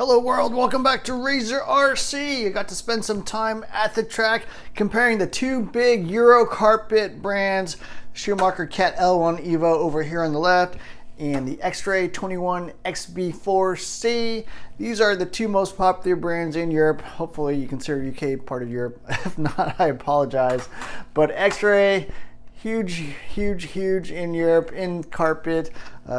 Hello world, welcome back to Xray RC. I got to spend some time at the track comparing the two big Euro carpet brands, Schumacher CAT L1 Evo over here on the left and the Xray XB4C. These are the two most popular brands in Europe. Hopefully you consider UK part of Europe. If not, I apologize. But Xray, huge in Europe in carpet.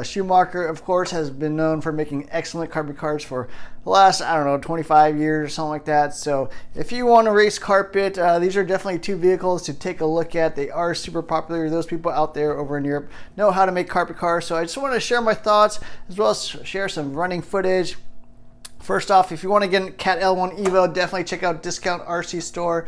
Schumacher, of course, has been known for making excellent carpet cars for the last, 25 years or something like that. So if you want to race carpet, these are definitely two vehicles to take a look at. They are super popular. Those people out there over in Europe know how to make carpet cars. So I just want to share my thoughts as well as share some running footage. First off, if you want to get a CAT L1 Evo, definitely check out Discount RC Store.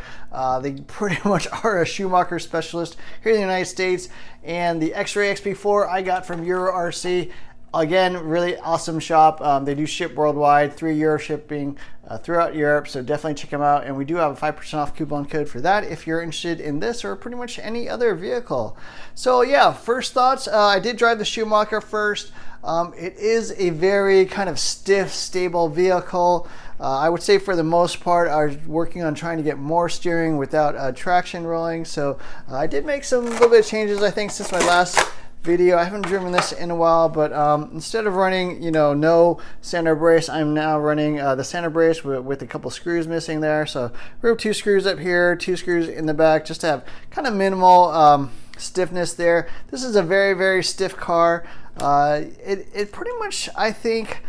They pretty much are a Schumacher specialist here in the United States. And the Xray XB4 I got from Euro RC. Again, really awesome shop. They do ship worldwide, 3 euro shipping throughout Europe, so definitely check them out. And we do have a 5% off coupon code for that if you're interested in this or pretty much any other vehicle. So yeah, first thoughts, I did drive the Schumacher first. It is a very kind of stiff, stable vehicle. I would say for the most part, I was working on trying to get more steering without traction rolling. So I did make some little bit of changes, I think, since my last video. I haven't driven this in a while, but instead of running, no center brace, I'm now running the center brace with a couple screws missing there. So we have 2 screws up here, 2 screws in the back, just to have kind of minimal stiffness there. This is a very stiff car. It pretty much, I think,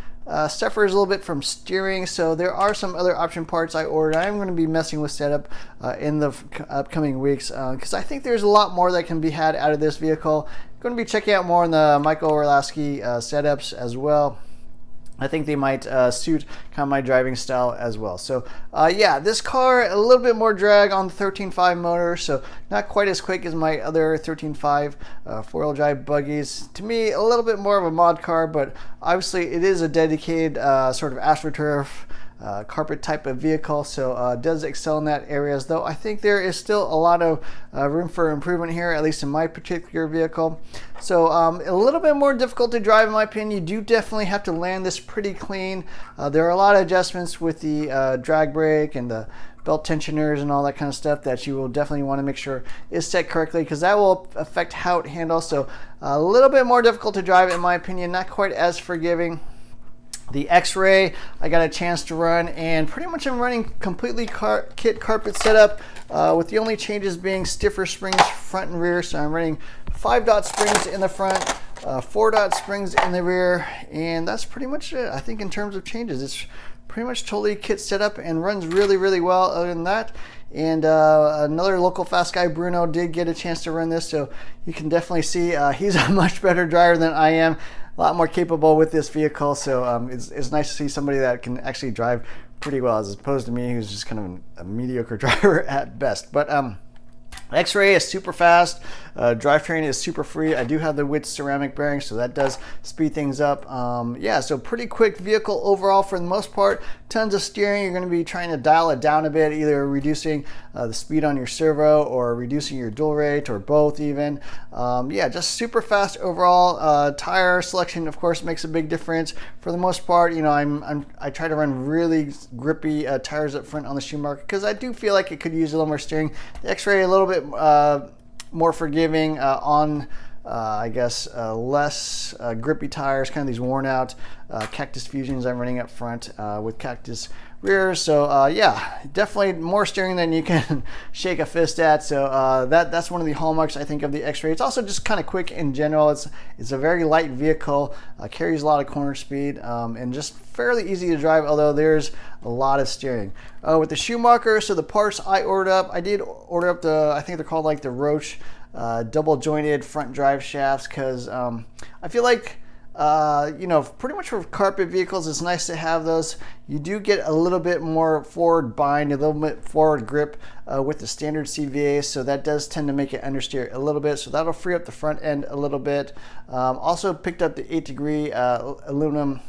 suffers a little bit from steering, so there are some other option parts I ordered. I am going to be messing with setup in the upcoming weeks because I think there's a lot more that can be had out of this vehicle. I'm going to be checking out more on the Michael Orlowski setups as well. I think they might suit kind of my driving style as well. So yeah, this car, a little bit more drag on the 13.5 motor, so not quite as quick as my other 13.5 4-wheel drive buggies. To me, a little bit more of a mod car, but obviously it is a dedicated sort of AstroTurf carpet type of vehicle, so does excel in that areas, though I think there is still a lot of room for improvement here, at least in my particular vehicle. So a little bit more difficult to drive in my opinion. You do definitely have to land this pretty clean. There are a lot of adjustments with the drag brake and the belt tensioners and all that kind of stuff that you will definitely want to make sure is set correctly, because that will affect how it handles. So a little bit more difficult to drive in my opinion, not quite as forgiving. The Xray, I got a chance to run, and pretty much I'm running completely kit carpet setup, with the only changes being stiffer springs front and rear. So I'm running 5-dot springs in the front, 4-dot springs in the rear, and that's pretty much it. I think in terms of changes, it's pretty much totally kit setup and runs really well other than that. And another local fast guy, Bruno, did get a chance to run this, so you can definitely see he's a much better driver than I am. A lot more capable with this vehicle, so it's nice to see somebody that can actually drive pretty well as opposed to me, who's just kind of a mediocre driver at best. But Xray is super fast. Drivetrain is super free. I do have the Witz ceramic bearing, so that does speed things up. Yeah, so pretty quick vehicle overall for the most part. Tons of steering. You're going to be trying to dial it down a bit, either reducing the speed on your servo or reducing your dual rate, or both even. Yeah, just super fast overall. Tire selection, of course, makes a big difference. For the most part, I try to run really grippy tires up front on the Schumacher because I do feel like it could use a little more steering. The Xray a little bit more forgiving on I guess less grippy tires, kind of these worn out Cactus Fusions I'm running up front with Cactus rears. So yeah, definitely more steering than you can shake a fist at. So that's one of the hallmarks, I think, of the Xray. It's also just kind of quick in general. It's a very light vehicle, carries a lot of corner speed, and just fairly easy to drive, although there's a lot of steering. With the Schumacher, so the parts I ordered up, I did order up I think they're called like the Roche double jointed front drive shafts, because I feel like pretty much for carpet vehicles, it's nice to have those. You do get a little bit more forward bind, a little bit forward grip with the standard CVA, so that does tend to make it understeer a little bit, so that'll free up the front end a little bit. Also picked up the 8-degree aluminum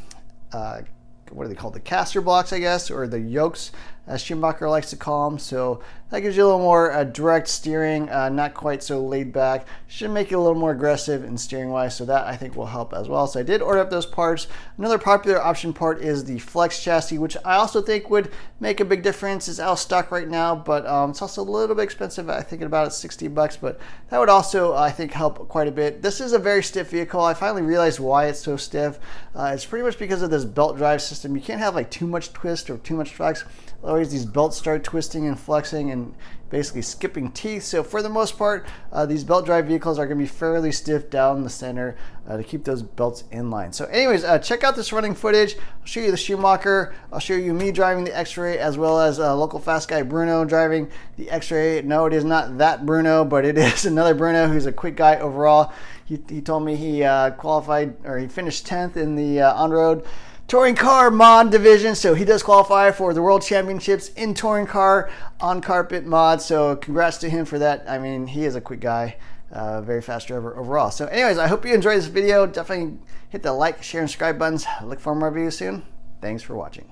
what are they called, the caster blocks, I guess, or the yokes as Schumacher likes to call them. So that gives you a little more direct steering, not quite so laid back. Should make it a little more aggressive in steering wise, so that I think will help as well. So I did order up those parts. Another popular option part is the flex chassis, which I also think would make a big difference. It's out of stock right now, but it's also a little bit expensive. I think about $60, but that would also I think help quite a bit. This is a very stiff vehicle. I finally realized why it's so stiff. It's pretty much because of this belt drive system. You can't have like too much twist or too much flex. Otherwise these belts start twisting and flexing and basically skipping teeth. So for the most part, these belt drive vehicles are going to be fairly stiff down the center to keep those belts in line. So anyways, check out this running footage. I'll show you the Schumacher. I'll show you me driving the Xray, as well as local fast guy Bruno driving the Xray. No, it is not that Bruno, but it is another Bruno who's a quick guy overall. He told me he qualified, or he finished 10th in the on-road touring car mod division, so he does qualify for the world championships in touring car on carpet mod. So congrats to him for that. I mean, he is a quick guy, very fast driver overall. So anyways, I hope you enjoyed this video. Definitely hit the like, share, and subscribe buttons. Look for more videos soon. Thanks for watching.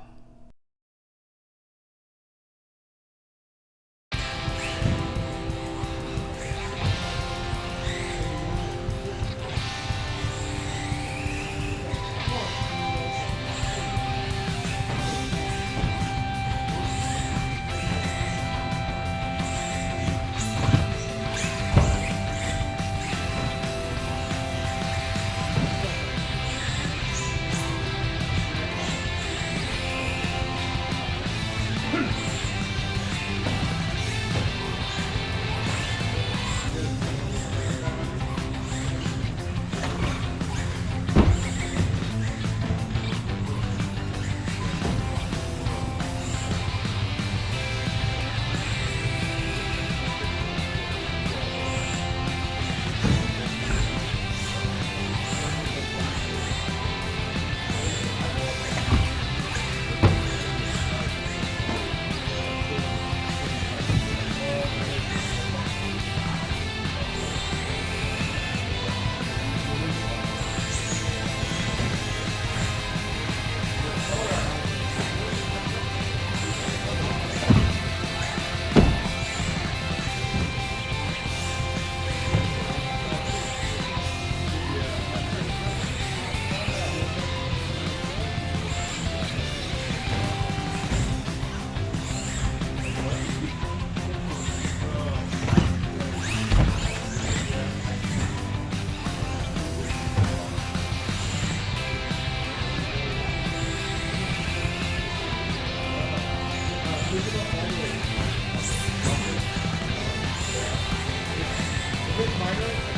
Minor.